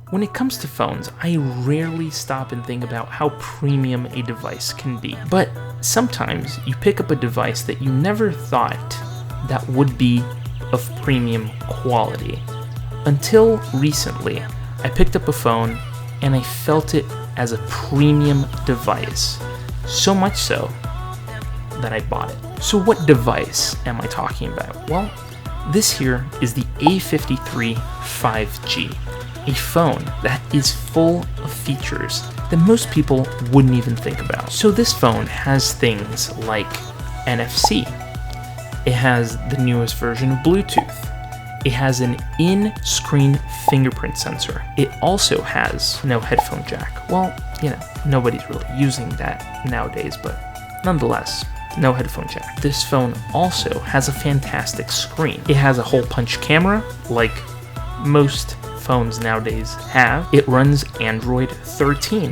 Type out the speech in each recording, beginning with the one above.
When it comes to phones, I rarely stop and think about how premium a device can be. But sometimes you pick up a device that you never thought that would be of premium quality. Until recently, I picked up a phone and I felt it as a premium device. So much so that I bought it. So what device am I talking about? Well, this here is the A53 5G, a phone that is full of features that most people wouldn't even think about. So this phone has things like NFC. It has the newest version of Bluetooth. It has an in-screen fingerprint sensor. It also has no headphone jack. Well, nobody's really using that nowadays, but nonetheless, no headphone jack. This phone also has a fantastic screen. It has a hole punch camera, like most phones nowadays have. It runs Android 13,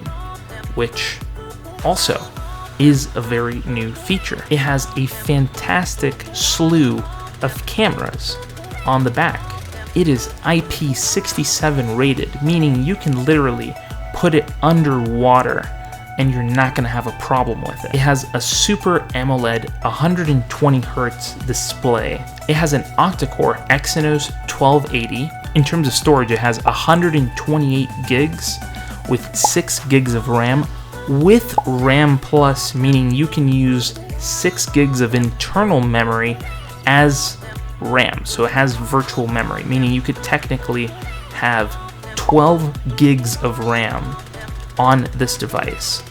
which also is a very new feature. It has a fantastic slew of cameras on the back. It is IP67 rated, meaning you can literally put it underwater and you're not going to have a problem with it. It has a Super AMOLED 120 Hz display. It has an octa-core Exynos 1280. In terms of storage, it has 128 gigs with 6 gigs of RAM with RAM Plus, meaning you can use 6 gigs of internal memory as RAM. So it has virtual memory, meaning you could technically have 12 gigs of RAM on this device,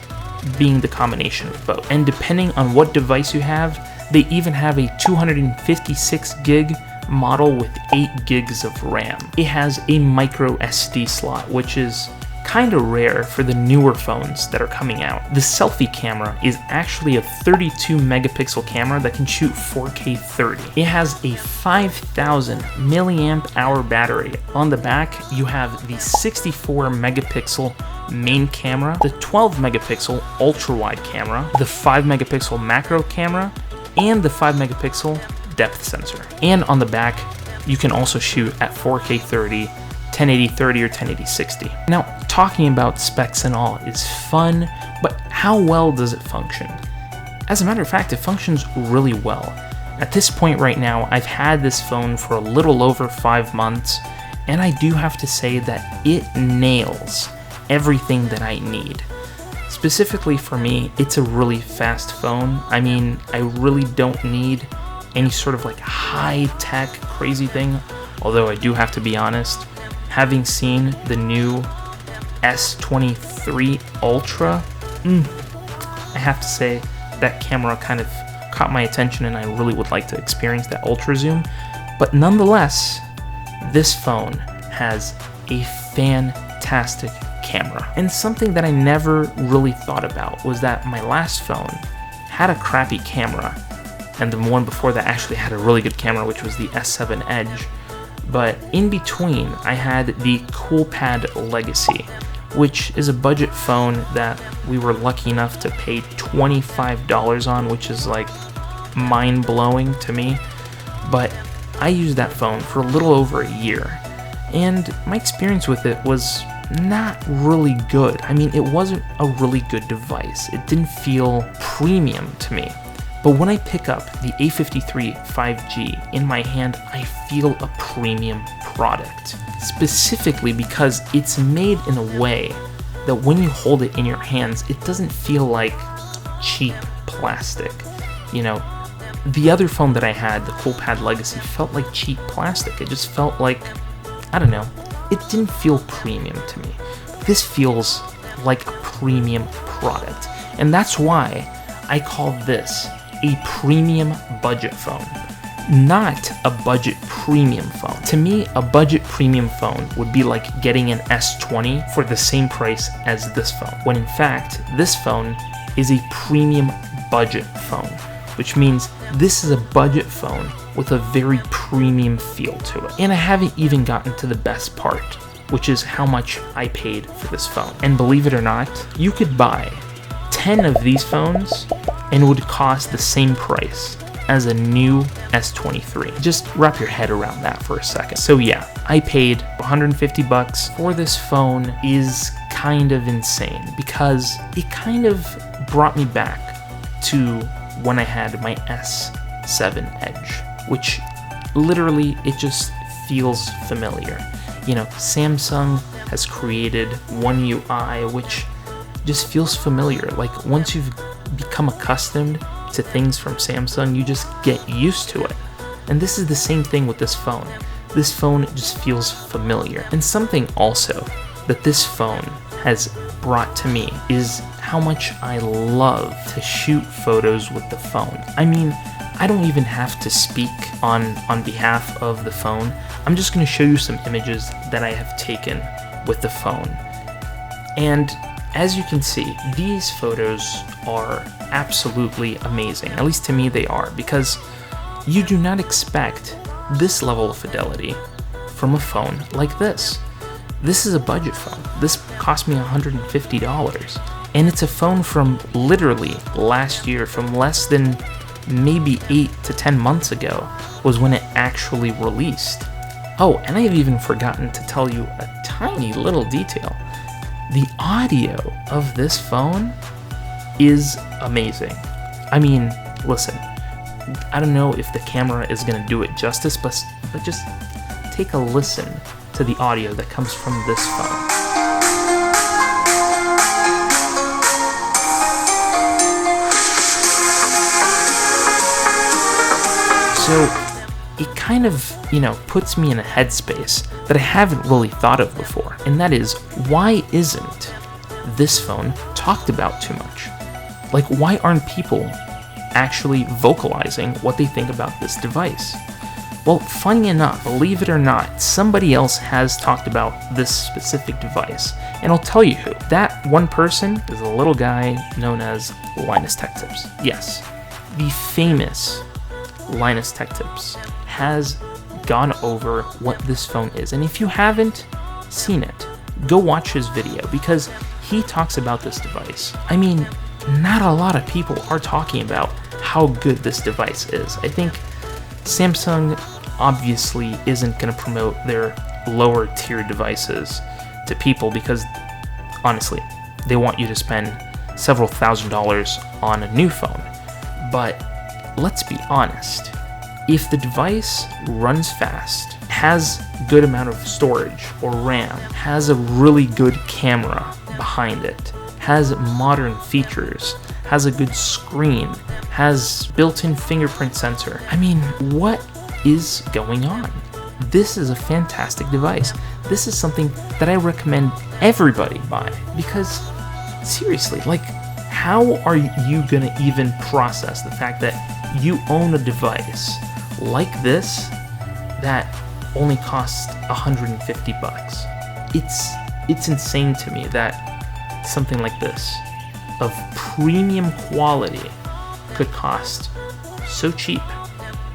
being the combination of both. And depending on what device you have, they even have a 256 gig model with 8 gigs of RAM. It has a micro SD slot, which is kind of rare for the newer phones that are coming out. The selfie camera is actually a 32 megapixel camera that can shoot 4K 30. It has a 5000 milliamp hour battery. On the back, you have the 64 megapixel main camera, the 12 megapixel ultra wide camera, the 5 megapixel macro camera, and the 5 megapixel depth sensor. And on the back, you can also shoot at 4K 30, 1080 30 or 1080 60. Now, talking about specs and all is fun, but how well does it function? As a matter of fact, it functions really well. At this point right now, I've had this phone for a little over 5 months, and I do have to say that it nails everything that I need. Specifically for me, it's a really fast phone. I mean, I really don't need any sort of like high-tech crazy thing, although I do have to be honest, having seen the new S23 Ultra, I have to say that camera kind of caught my attention and I really would like to experience that ultra zoom. But nonetheless, this phone has a fantastic camera. And something that I never really thought about was that my last phone had a crappy camera, and the one before that actually had a really good camera, which was the S7 Edge. But in between, I had the Coolpad Legacy, which is a budget phone that we were lucky enough to pay $25 on, which is like mind-blowing to me. But I used that phone for a little over a year, and my experience with it was not really good. I mean, it wasn't a really good device. It didn't feel premium to me. But when I pick up the A53 5G in my hand, I feel a premium product. Specifically because it's made in a way that when you hold it in your hands, it doesn't feel like cheap plastic. You know, the other phone that I had, the Coolpad Legacy, felt like cheap plastic. It just felt like, I don't know, it didn't feel premium to me. This feels like a premium product. And that's why I call this a premium budget phone, not a budget premium phone. To me, a budget premium phone would be like getting an S20 for the same price as this phone, when in fact, this phone is a premium budget phone, which means this is a budget phone with a very premium feel to it. And I haven't even gotten to the best part, which is how much I paid for this phone. And believe it or not, you could buy 10 of these phones and it would cost the same price as a new S23. Just wrap your head around that for a second. So yeah, I paid $150 for this phone. Is kind of insane because it kind of brought me back to when I had my S7 Edge, which literally it just feels familiar. You know, Samsung has created One UI, which just feels familiar. Like once you've become accustomed to things from Samsung, you just get used to it. And this is the same thing with this phone. This phone just feels familiar. And something also that this phone has brought to me is how much I love to shoot photos with the phone. I mean, I don't even have to speak on behalf of the phone. I'm just going to show you some images that I have taken with the phone. And as you can see, these photos are absolutely amazing. At least to me they are, because you do not expect this level of fidelity from a phone like this. This is a budget phone. This cost me $150. And it's a phone from literally last year, from less than maybe 8 to 10 months ago was when it actually released. Oh, and I've even forgotten to tell you a tiny little detail. The audio of this phone is amazing. I mean, listen, I don't know if the camera is going to do it justice, but just take a listen to the audio that comes from this phone. So it kind of, puts me in a headspace that I haven't really thought of before, and that is, why isn't this phone talked about too much? Like, why aren't people actually vocalizing what they think about this device? Well, funny enough, believe it or not, somebody else has talked about this specific device, and I'll tell you who. That one person is a little guy known as Linus Tech Tips. Yes, the famous Linus Tech Tips has gone over what this phone is, and if you haven't seen it, go watch his video because he talks about this device. I mean, not a lot of people are talking about how good this device is. I think Samsung obviously isn't going to promote their lower tier devices to people because honestly, they want you to spend several $1,000s on a new phone. But let's be honest, if the device runs fast, has good amount of storage or RAM, has a really good camera behind it, has modern features, has a good screen, has built-in fingerprint sensor, I mean, what is going on? This is a fantastic device. This is something that I recommend everybody buy because seriously, like, how are you gonna even process the fact that you own a device like this that only costs $150? It's insane to me that something like this of premium quality could cost so cheap.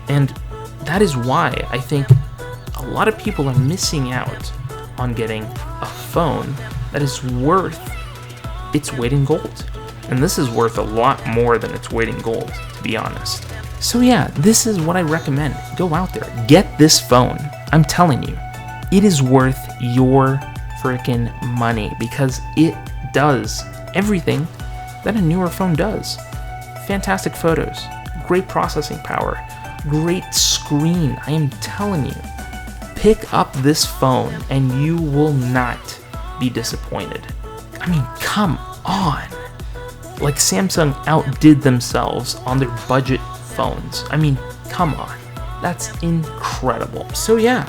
And that is why I think a lot of people are missing out on getting a phone that is worth its weight in gold. And this is worth a lot more than its weight in gold, to be honest. So yeah, this is what I recommend. Go out there, get this phone. I'm telling you, it is worth your freaking money because it does everything that a newer phone does. Fantastic photos, great processing power, great screen. I am telling you, pick up this phone and you will not be disappointed. I mean, come on. Like, Samsung outdid themselves on their budget phones. I mean, come on. That's incredible. So yeah,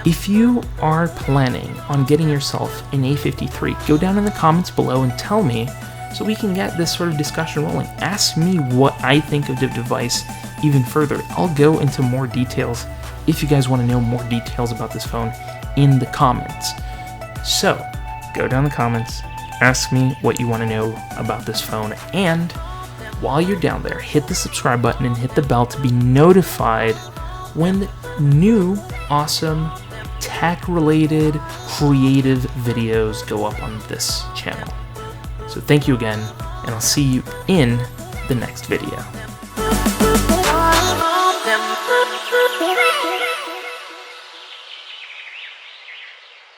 if you are planning on getting yourself an A53, go down in the comments below and tell me so we can get this sort of discussion rolling. Ask me what I think of the device even further. I'll go into more details if you guys want to know more details about this phone in the comments. So go down in the comments, ask me what you want to know about this phone, and while you're down there, hit the subscribe button and hit the bell to be notified when new awesome tech-related creative videos go up on this channel. So thank you again, and I'll see you in the next video.